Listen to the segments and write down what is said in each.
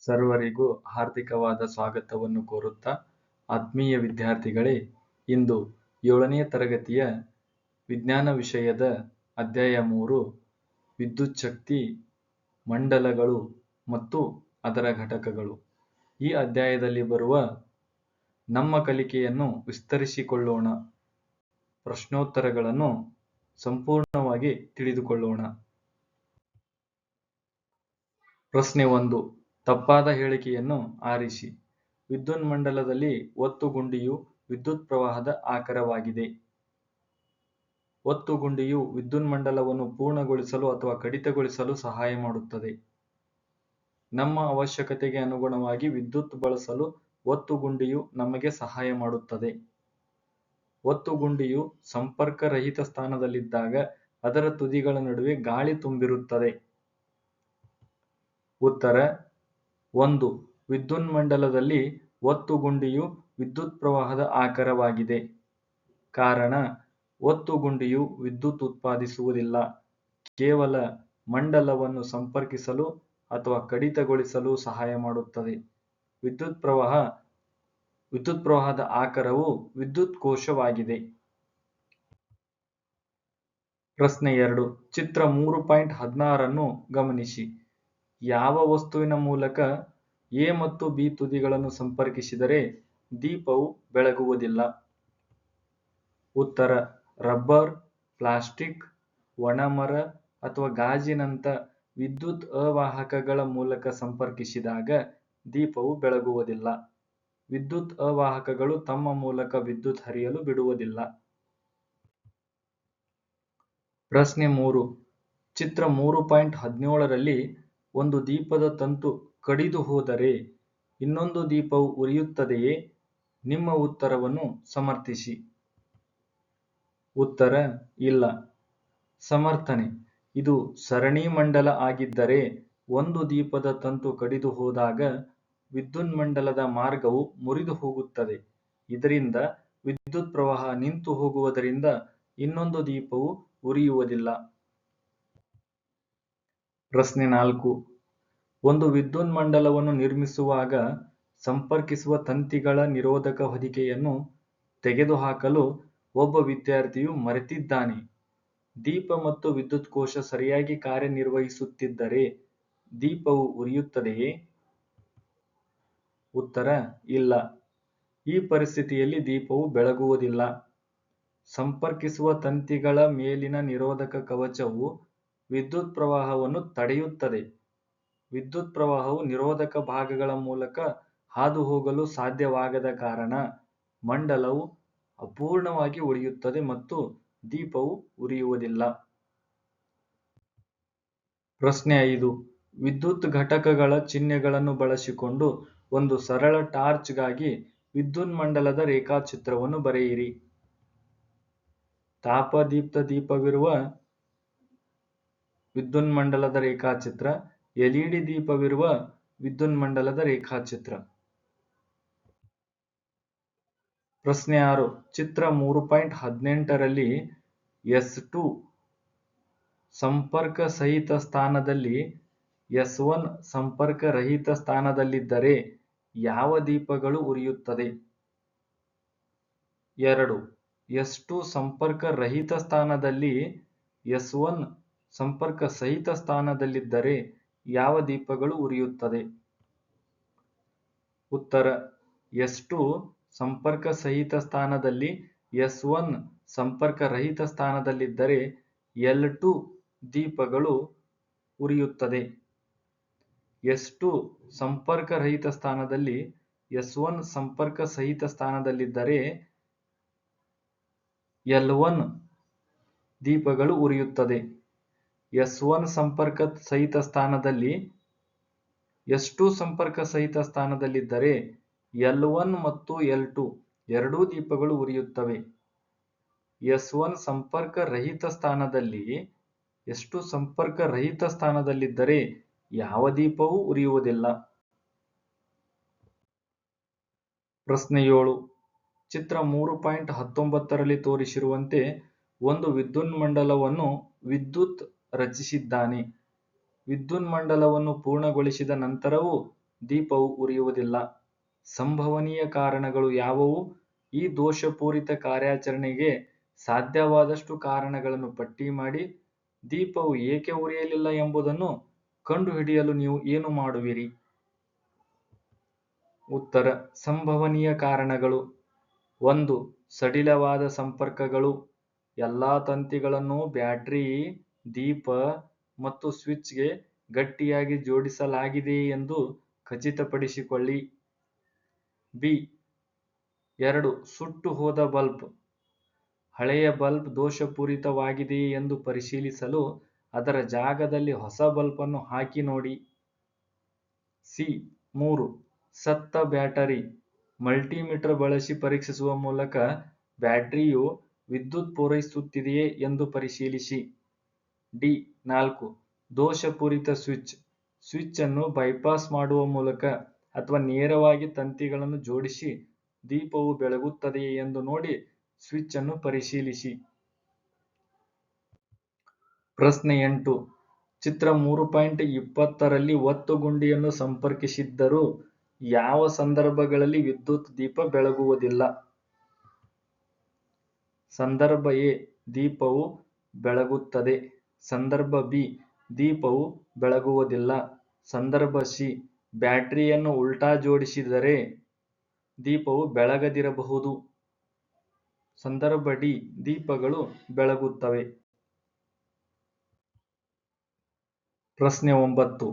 ಸರ್ವರಿಗೂ ಹಾರ್ದಿಕವಾದ ಸ್ವಾಗತವನ್ನು ಕೋರುತ್ತಾ, ಆತ್ಮೀಯ ವಿದ್ಯಾರ್ಥಿಗಳೇ, ಇಂದು 7ನೇ ತರಗತಿಯ ವಿಜ್ಞಾನ ವಿಷಯದ ಅಧ್ಯಾಯ 3 ವಿದ್ಯುಚ್ಛಕ್ತಿ ಮಂಡಲಗಳು ಮತ್ತು ಅದರ ಘಟಕಗಳು ಈ ಅಧ್ಯಾಯದಲ್ಲಿ ಬರುವ ನಮ್ಮ ಕಲಿಕೆಯನ್ನು ವಿಸ್ತರಿಸಿಕೊಳ್ಳೋಣ. ಪ್ರಶ್ನೋತ್ತರಗಳನ್ನು ಸಂಪೂರ್ಣವಾಗಿ ತಿಳಿದುಕೊಳ್ಳೋಣ. ಪ್ರಶ್ನೆ 1. ತಪ್ಪಾದ ಹೇಳಿಕೆಯನ್ನು ಆರಿಸಿ. ವಿದ್ಯುನ್ಮಂಡಲದಲ್ಲಿ ಒತ್ತುಗುಂಡಿಯು ವಿದ್ಯುತ್ ಪ್ರವಾಹದ ಆಕರವಾಗಿದೆ. ಒತ್ತುಗುಂಡಿಯು ವಿದ್ಯುನ್ಮಂಡಲವನ್ನು ಪೂರ್ಣಗೊಳಿಸಲು ಅಥವಾ ಕಡಿತಗೊಳಿಸಲು ಸಹಾಯ ಮಾಡುತ್ತದೆ. ನಮ್ಮ ಅವಶ್ಯಕತೆಗೆ ಅನುಗುಣವಾಗಿ ವಿದ್ಯುತ್ ಬಳಸಲು ಒತ್ತುಗುಂಡಿಯು ನಮಗೆ ಸಹಾಯ ಮಾಡುತ್ತದೆ. ಒತ್ತುಗುಂಡಿಯು ಸಂಪರ್ಕ ರಹಿತ ಸ್ಥಾನದಲ್ಲಿದ್ದಾಗ ಅದರ ತುದಿಗಳ ನಡುವೆ ಗಾಳಿ ತುಂಬಿರುತ್ತದೆ. ಉತ್ತರ 1. ವಿದ್ಯುನ್ಮಂಡಲದಲ್ಲಿ ಒತ್ತುಗುಂಡಿಯು ವಿದ್ಯುತ್ ಪ್ರವಾಹದ ಆಕರವಾಗಿದೆ. ಕಾರಣ, ಒತ್ತುಗುಂಡಿಯು ವಿದ್ಯುತ್ ಉತ್ಪಾದಿಸುವುದಿಲ್ಲ, ಕೇವಲ ಮಂಡಲವನ್ನು ಸಂಪರ್ಕಿಸಲು ಅಥವಾ ಕಡಿತಗೊಳಿಸಲು ಸಹಾಯ ಮಾಡುತ್ತದೆ. ವಿದ್ಯುತ್ ಪ್ರವಾಹದ ಆಕರವು ವಿದ್ಯುತ್ ಕೋಶವಾಗಿದೆ. ಪ್ರಶ್ನೆ 2. ಚಿತ್ರ 3.16 ಗಮನಿಸಿ. ಯಾವ ವಸ್ತುವಿನ ಮೂಲಕ ಎ ಮತ್ತು ಬಿ ತುದಿಗಳನ್ನು ಸಂಪರ್ಕಿಸಿದರೆ ದೀಪವು ಬೆಳಗುವುದಿಲ್ಲ? ಉತ್ತರ: ರಬ್ಬರ್, ಪ್ಲಾಸ್ಟಿಕ್, ಒಣಮರ ಅಥವಾ ಗಾಜಿನಂಥ ವಿದ್ಯುತ್ ಅವಾಹಕಗಳ ಮೂಲಕ ಸಂಪರ್ಕಿಸಿದಾಗ ದೀಪವು ಬೆಳಗುವುದಿಲ್ಲ. ವಿದ್ಯುತ್ ಅವಾಹಕಗಳು ತಮ್ಮ ಮೂಲಕ ವಿದ್ಯುತ್ ಹರಿಯಲು ಬಿಡುವುದಿಲ್ಲ. ಪ್ರಶ್ನೆ 3. ಚಿತ್ರ 3.17ರಲ್ಲಿ ಒಂದು ದೀಪದ ತಂತು ಕಡಿದು ಹೋದರೆ ಇನ್ನೊಂದು ದೀಪವು ಉರಿಯುತ್ತದೆಯೇ? ನಿಮ್ಮ ಉತ್ತರವನ್ನು ಸಮರ್ಥಿಸಿ. ಉತ್ತರ: ಇಲ್ಲ. ಸಮರ್ಥನೆ: ಇದು ಸರಣಿ ಮಂಡಲ ಆಗಿದ್ದರೆ ಒಂದು ದೀಪದ ತಂತು ಕಡಿದು ಹೋದಾಗ ವಿದ್ಯುನ್ಮಂಡಲದ ಮಾರ್ಗವು ಮುರಿದು ಹೋಗುತ್ತದೆ. ಇದರಿಂದ ವಿದ್ಯುತ್ ಪ್ರವಾಹ ನಿಂತು ಹೋಗುವುದರಿಂದ ಇನ್ನೊಂದು ದೀಪವು ಉರಿಯುವುದಿಲ್ಲ. ಪ್ರಶ್ನೆ 4. ಒಂದು ವಿದ್ಯುನ್ಮಂಡಲವನ್ನು ನಿರ್ಮಿಸುವಾಗ ಸಂಪರ್ಕಿಸುವ ತಂತಿಗಳ ನಿರೋಧಕ ಹೊದಿಕೆಯನ್ನು ತೆಗೆದುಹಾಕಲು ಒಬ್ಬ ವಿದ್ಯಾರ್ಥಿಯು ಮರೆತಿದ್ದಾನೆ. ದೀಪ ಮತ್ತು ವಿದ್ಯುತ್ ಕೋಶ ಸರಿಯಾಗಿ ಕಾರ್ಯನಿರ್ವಹಿಸುತ್ತಿದ್ದರೆ ದೀಪವು ಉರಿಯುತ್ತದೆಯೇ? ಉತ್ತರ: ಇಲ್ಲ. ಈ ಪರಿಸ್ಥಿತಿಯಲ್ಲಿ ದೀಪವು ಬೆಳಗುವುದಿಲ್ಲ. ಸಂಪರ್ಕಿಸುವ ತಂತಿಗಳ ಮೇಲಿನ ನಿರೋಧಕ ಕವಚವು ವಿದ್ಯುತ್ ಪ್ರವಾಹವನ್ನು ತಡೆಯುತ್ತದೆ. ವಿದ್ಯುತ್ ಪ್ರವಾಹವು ನಿರೋಧಕ ಭಾಗಗಳ ಮೂಲಕ ಹಾದುಹೋಗಲು ಸಾಧ್ಯವಾಗದ ಕಾರಣ ಮಂಡಲವು ಅಪೂರ್ಣವಾಗಿ ಉಳಿಯುತ್ತದೆ ಮತ್ತು ದೀಪವು ಉರಿಯುವುದಿಲ್ಲ. ಪ್ರಶ್ನೆ 5. ವಿದ್ಯುತ್ ಘಟಕಗಳ ಚಿಹ್ನೆಗಳನ್ನು ಬಳಸಿಕೊಂಡು ಒಂದು ಸರಳ ಟಾರ್ಚ್ಗಾಗಿ ವಿದ್ಯುನ್ಮಂಡಲದ ರೇಖಾಚಿತ್ರವನ್ನು ಬರೆಯಿರಿ. ತಾಪದೀಪ್ತ ದೀಪವಿರುವ ವಿದ್ಯುನ್ಮಂಡಲದ ರೇಖಾಚಿತ್ರ, ಎಲ್ಇಡಿ ದೀಪವಿರುವ ವಿದ್ಯುನ್ಮಂಡಲದ ರೇಖಾಚಿತ್ರ. ಪ್ರಶ್ನೆ 6. ಚಿತ್ರ 3.18ರಲ್ಲಿ S2 ಸಂಪರ್ಕ ಸಹಿತ ಸ್ಥಾನದಲ್ಲಿ S1 ಸಂಪರ್ಕ ರಹಿತ ಸ್ಥಾನದಲ್ಲಿದ್ದರೆ ಯಾವ ದೀಪಗಳು ಉರಿಯುತ್ತದೆ? 2. S2 ಸಂಪರ್ಕ ರಹಿತ ಸ್ಥಾನದಲ್ಲಿ S1 ಸಂಪರ್ಕ ಸಹಿತ ಸ್ಥಾನದಲ್ಲಿದ್ದರೆ ಯಾವ ದೀಪಗಳು ಉರಿಯುತ್ತದೆ? ಉತ್ತರ: S2 ಸಂಪರ್ಕ ಸಹಿತ ಸ್ಥಾನದಲ್ಲಿ S1 ಸಂಪರ್ಕ ರಹಿತ ಸ್ಥಾನದಲ್ಲಿದ್ದರೆ L2 ದೀಪಗಳು ಉರಿಯುತ್ತದೆ. S2 ಸಂಪರ್ಕ ರಹಿತ ಸ್ಥಾನದಲ್ಲಿ S1 ಸಂಪರ್ಕ ಸಹಿತ ಸ್ಥಾನದಲ್ಲಿದ್ದರೆ L1 ದೀಪಗಳು ಉರಿಯುತ್ತದೆ. S1 ಸಂಪರ್ಕ ಸಹಿತ ಸ್ಥಾನದಲ್ಲಿ S2 ಸಂಪರ್ಕ ಸಹಿತ ಸ್ಥಾನದಲ್ಲಿದ್ದರೆ L1 ಮತ್ತು L2 ಎರಡೂ ದೀಪಗಳು ಉರಿಯುತ್ತವೆ. S1 ಸಂಪರ್ಕ ರಹಿತ ಸ್ಥಾನದಲ್ಲಿ S2 ಸಂಪರ್ಕ ರಹಿತ ಸ್ಥಾನದಲ್ಲಿದ್ದರೆ ಯಾವ ದೀಪವೂ ಉರಿಯುವುದಿಲ್ಲ. ಪ್ರಶ್ನೆ 7. ಚಿತ್ರ 3.19ರಲ್ಲಿ ತೋರಿಸಿರುವಂತೆ ಒಂದು ವಿದ್ಯುನ್ಮಂಡಲವನ್ನು ವಿದ್ಯುತ್ ರಚಿಸಿದ್ದಾನೆ. ವಿದ್ಯುನ್ಮಂಡಲವನ್ನು ಪೂರ್ಣಗೊಳಿಸಿದ ನಂತರವೂ ದೀಪವು ಉರಿಯುವುದಿಲ್ಲ. ಸಂಭವನೀಯ ಕಾರಣಗಳು ಯಾವುವು? ಈ ದೋಷಪೂರಿತ ಕಾರ್ಯಾಚರಣೆಗೆ ಸಾಧ್ಯವಾದಷ್ಟು ಕಾರಣಗಳನ್ನು ಪಟ್ಟಿ ಮಾಡಿ ದೀಪವು ಏಕೆ ಉರಿಯಲಿಲ್ಲ ಎಂಬುದನ್ನು ಕಂಡುಹಿಡಿಯಲು ನೀವು ಏನು ಮಾಡುವಿರಿ? ಉತ್ತರ: ಸಂಭವನೀಯ ಕಾರಣಗಳು: 1. ಸಡಿಲವಾದ ಸಂಪರ್ಕಗಳು: ಎಲ್ಲಾ ತಂತಿಗಳನ್ನು ಬ್ಯಾಟರಿ, ದೀಪ ಮತ್ತು ಸ್ವಿಚ್ಗೆ ಗಟ್ಟಿಯಾಗಿ ಜೋಡಿಸಲಾಗಿದೆಯೇ ಎಂದು ಖಚಿತಪಡಿಸಿಕೊಳ್ಳಿ. ಬಿ. 2. ಸುಟ್ಟು ಹೋದ ಬಲ್ಬ್: ಹಳೆಯ ಬಲ್ಬ್ ದೋಷಪೂರಿತವಾಗಿದೆಯೇ ಎಂದು ಪರಿಶೀಲಿಸಲು ಅದರ ಜಾಗದಲ್ಲಿ ಹೊಸ ಬಲ್ಬ್ ಅನ್ನು ಹಾಕಿ ನೋಡಿ. ಸಿ. 3. ಸತ್ತ ಬ್ಯಾಟರಿ: ಮಲ್ಟಿಮೀಟರ್ ಬಳಸಿ ಪರೀಕ್ಷಿಸುವ ಮೂಲಕ ಬ್ಯಾಟರಿಯು ವಿದ್ಯುತ್ ಪೂರೈಸುತ್ತಿದೆಯೇ ಎಂದು ಪರಿಶೀಲಿಸಿ. ಡಿ. 4. ದೋಷಪೂರಿತ ಸ್ವಿಚ್: ಸ್ವಿಚ್ ಅನ್ನು ಬೈಪಾಸ್ ಮಾಡುವ ಮೂಲಕ ಅಥವಾ ನೇರವಾಗಿ ತಂತಿಗಳನ್ನು ಜೋಡಿಸಿ ದೀಪವು ಬೆಳಗುತ್ತದೆಯೇ ಎಂದು ನೋಡಿ ಸ್ವಿಚ್ ಅನ್ನು ಪರಿಶೀಲಿಸಿ. ಪ್ರಶ್ನೆ 8. ಚಿತ್ರ 3.20 ರಲ್ಲಿ ಒತ್ತು ಗುಂಡಿಯನ್ನು ಸಂಪರ್ಕಿಸಿದ್ದರೂ ಯಾವ ಸಂದರ್ಭಗಳಲ್ಲಿ ವಿದ್ಯುತ್ ದೀಪ ಬೆಳಗುವುದಿಲ್ಲ? ಸಂದರ್ಭ ಎ: ದೀಪವು ಬೆಳಗುತ್ತದೆ. ಸಂದರ್ಭ ಬಿ: ದೀಪವು ಬೆಳಗುವುದಿಲ್ಲ. ಸಂದರ್ಭ ಸಿ: ಬ್ಯಾಟರಿಯನ್ನು ಉಲ್ಟಾ ಜೋಡಿಸಿದರೆ ದೀಪವು ಬೆಳಗದಿರಬಹುದು. ಸಂದರ್ಭ ಡಿ: ದೀಪಗಳು ಬೆಳಗುತ್ತವೆ. ಪ್ರಶ್ನೆ 9.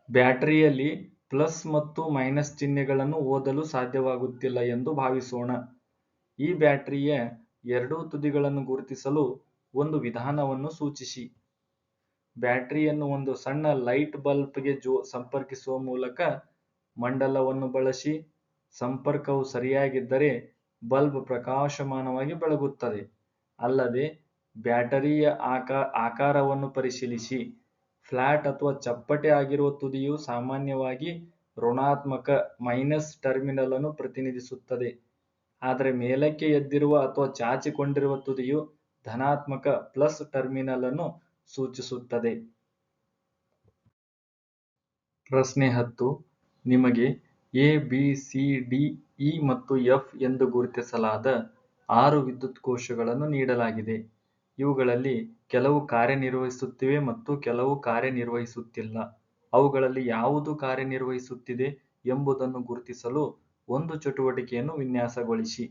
ಬ್ಯಾಟರಿಯಲ್ಲಿ ಪ್ಲಸ್ ಮತ್ತು ಮೈನಸ್ ಚಿಹ್ನೆಗಳನ್ನು ಓದಲು ಸಾಧ್ಯವಾಗುತ್ತಿಲ್ಲ ಎಂದು ಭಾವಿಸೋಣ. ಈ ಬ್ಯಾಟರಿಯ ಎರಡೂ ತುದಿಗಳನ್ನು ಗುರುತಿಸಲು ಒಂದು ವಿಧಾನವನ್ನು ಸೂಚಿಸಿ. ಬ್ಯಾಟರಿಯನ್ನು ಒಂದು ಸಣ್ಣ ಲೈಟ್ ಬಲ್ಬ್ಗೆ ಸಂಪರ್ಕಿಸುವ ಮೂಲಕ ಮಂಡಲವನ್ನು ಬಳಸಿ. ಸಂಪರ್ಕವು ಸರಿಯಾಗಿದ್ದರೆ ಬಲ್ಬ್ ಪ್ರಕಾಶಮಾನವಾಗಿ ಬೆಳಗುತ್ತದೆ. ಅಲ್ಲದೆ ಬ್ಯಾಟರಿಯ ಆಕಾರವನ್ನು ಪರಿಶೀಲಿಸಿ. ಫ್ಲಾಟ್ ಅಥವಾ ಚಪ್ಪಟೆ ಆಗಿರುವ ತುದಿಯು ಸಾಮಾನ್ಯವಾಗಿ ಋಣಾತ್ಮಕ ಮೈನಸ್ ಟರ್ಮಿನಲ್ ಅನ್ನು ಪ್ರತಿನಿಧಿಸುತ್ತದೆ. ಆದರೆ ಮೇಲಕ್ಕೆ ಎದ್ದಿರುವ ಅಥವಾ ಚಾಚಿಕೊಂಡಿರುವ ತುದಿಯು ಧನಾತ್ಮಕ ಪ್ಲಸ್ ಟರ್ಮಿನಲ್ ಅನ್ನು ಸೂಚಿಸುತ್ತದೆ. ಪ್ರಶ್ನೆ 10. ನಿಮಗೆ A, B, C, D, E ಮತ್ತು ಎಫ್ ಎಂದು ಗುರುತಿಸಲಾದ 6 ವಿದ್ಯುತ್ ಕೋಶಗಳನ್ನು ನೀಡಲಾಗಿದೆ. ಇವುಗಳಲ್ಲಿ ಕೆಲವು ಕಾರ್ಯನಿರ್ವಹಿಸುತ್ತಿವೆ ಮತ್ತು ಕೆಲವು ಕಾರ್ಯನಿರ್ವಹಿಸುತ್ತಿಲ್ಲ. ಅವುಗಳಲ್ಲಿ ಯಾವುದು ಕಾರ್ಯನಿರ್ವಹಿಸುತ್ತಿದೆ ಎಂಬುದನ್ನು ಗುರುತಿಸಲು ಒಂದು ಚಟುವಟಿಕೆಯನ್ನು ವಿನ್ಯಾಸಗೊಳಿಸಿ.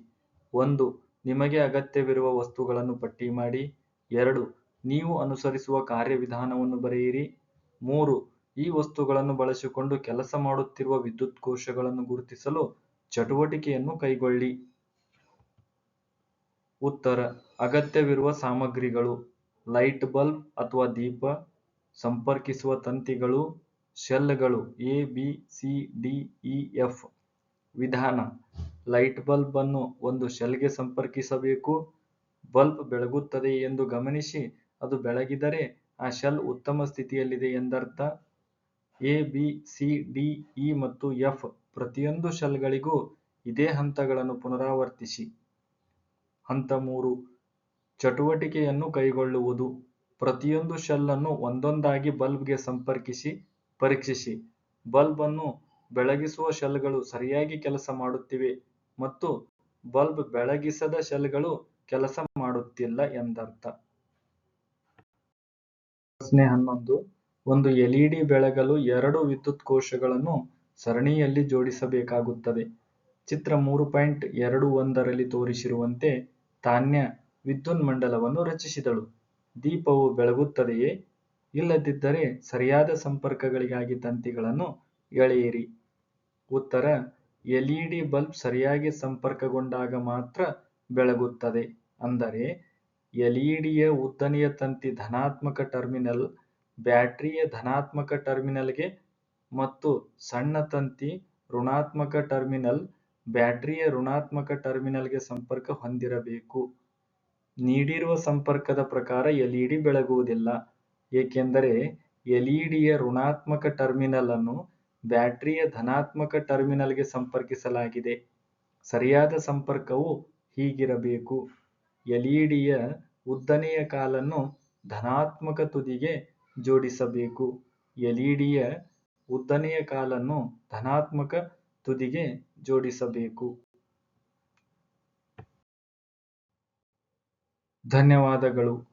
1. ನಿಮಗೆ ಅಗತ್ಯವಿರುವ ವಸ್ತುಗಳನ್ನು ಪಟ್ಟಿ ಮಾಡಿ. 2. ನೀವು ಅನುಸರಿಸುವ ಕಾರ್ಯವಿಧಾನವನ್ನು ಬರೆಯಿರಿ. 3. ಈ ವಸ್ತುಗಳನ್ನು ಬಳಸಿಕೊಂಡು ಕೆಲಸ ಮಾಡುತ್ತಿರುವ ವಿದ್ಯುತ್ ಕೋಶಗಳನ್ನು ಗುರುತಿಸಲು ಚಟುವಟಿಕೆಯನ್ನು ಕೈಗೊಳ್ಳಿ. ಉತ್ತರ: ಅಗತ್ಯವಿರುವ ಸಾಮಗ್ರಿಗಳು: ಲೈಟ್ ಬಲ್ಬ್ ಅಥವಾ ದೀಪ, ಸಂಪರ್ಕಿಸುವ ತಂತಿಗಳು, ಶೆಲ್ಗಳು A, B, C, D, E, F. ವಿಧಾನ: ಲೈಟ್ ಬಲ್ಬ್ ಅನ್ನು ಒಂದು ಶೆಲ್ಗೆ ಸಂಪರ್ಕಿಸಬೇಕು. ಬಲ್ಬ್ ಬೆಳಗುತ್ತದೆಯೇ ಎಂದು ಗಮನಿಸಿ. ಅದು ಬೆಳಗಿದರೆ ಆ ಶೆಲ್ ಉತ್ತಮ ಸ್ಥಿತಿಯಲ್ಲಿದೆ ಎಂದರ್ಥ. A, B, C, D, E ಮತ್ತು ಎಫ್ ಪ್ರತಿಯೊಂದು ಶೆಲ್ಗಳಿಗೂ ಇದೇ ಹಂತಗಳನ್ನು ಪುನರಾವರ್ತಿಸಿ. ಹಂತ 3. ಚಟುವಟಿಕೆಯನ್ನು ಕೈಗೊಳ್ಳುವುದು: ಪ್ರತಿಯೊಂದು ಶೆಲ್ ಅನ್ನು ಒಂದೊಂದಾಗಿ ಬಲ್ಬ್ಗೆ ಸಂಪರ್ಕಿಸಿ ಪರೀಕ್ಷಿಸಿ. ಬಲ್ಬ್ ಅನ್ನು ಬೆಳಗಿಸುವ ಶೆಲ್ಗಳು ಸರಿಯಾಗಿ ಕೆಲಸ ಮಾಡುತ್ತಿವೆ ಮತ್ತು ಬಲ್ಬ್ ಬೆಳಗಿಸದ ಶೆಲ್ಗಳು ಕೆಲಸ ಮಾಡುತ್ತಿಲ್ಲ ಎಂದರ್ಥ. ಪ್ರಶ್ನೆ 11. ಒಂದು ಎಲ್ಇಡಿ ಬೆಳಗಲು 2 ವಿದ್ಯುತ್ ಕೋಶಗಳನ್ನು ಸರಣಿಯಲ್ಲಿ ಜೋಡಿಸಬೇಕಾಗುತ್ತದೆ. ಚಿತ್ರ 3.21 ರಲ್ಲಿ ತೋರಿಸಿರುವಂತೆ ತಾನ್ಯ ವಿದ್ಯುನ್ಮಂಡಲವನ್ನು ರಚಿಸಿದಳು. ದೀಪವು ಬೆಳಗುತ್ತದೆಯೇ? ಇಲ್ಲದಿದ್ದರೆ ಸರಿಯಾದ ಸಂಪರ್ಕಗಳಿಗಾಗಿ ತಂತಿಗಳನ್ನು ಎಳೆಯಿರಿ. ಉತ್ತರ: ಎಲ್ಇಡಿ ಬಲ್ಬ್ ಸರಿಯಾಗಿ ಸಂಪರ್ಕಗೊಂಡಾಗ ಮಾತ್ರ ಬೆಳಗುತ್ತದೆ. ಅಂದರೆ ಎಲ್ಇಡಿಯ ಉದ್ದನೆಯ ತಂತಿ ಧನಾತ್ಮಕ ಟರ್ಮಿನಲ್ ಬ್ಯಾಟರಿಯ ಧನಾತ್ಮಕ ಟರ್ಮಿನಲ್ಗೆ ಮತ್ತು ಸಣ್ಣ ತಂತಿ ಋಣಾತ್ಮಕ ಟರ್ಮಿನಲ್ ಬ್ಯಾಟರಿಯ ಋಣಾತ್ಮಕ ಟರ್ಮಿನಲ್ಗೆ ಸಂಪರ್ಕ ಹೊಂದಿರಬೇಕು. ನೀಡಿರುವ ಸಂಪರ್ಕದ ಪ್ರಕಾರ ಎಲ್ಇಡಿ ಬೆಳಗುವುದಿಲ್ಲ, ಏಕೆಂದರೆ ಎಲ್ಇಡಿಯ ಋಣಾತ್ಮಕ ಟರ್ಮಿನಲ್ ಅನ್ನು ಬ್ಯಾಟರಿಯ ಧನಾತ್ಮಕ ಟರ್ಮಿನಲ್ಗೆ ಸಂಪರ್ಕಿಸಲಾಗಿದೆ. ಸರಿಯಾದ ಸಂಪರ್ಕವು ಹೀಗಿರಬೇಕು: ಎಲ್ಇಡಿಯ ಉದ್ದನೆಯ ಕಾಲನ್ನು ಧನಾತ್ಮಕ ತುದಿಗೆ ಜೋಡಿಸಬೇಕು. ಎಲ್ಇಡಿಯ ಉದ್ದನೆಯ ಕಾಲನ್ನು ಧನಾತ್ಮಕ ತುದಿಗೆ ಜೋಡಿಸಬೇಕು. ಧನ್ಯವಾದಗಳು.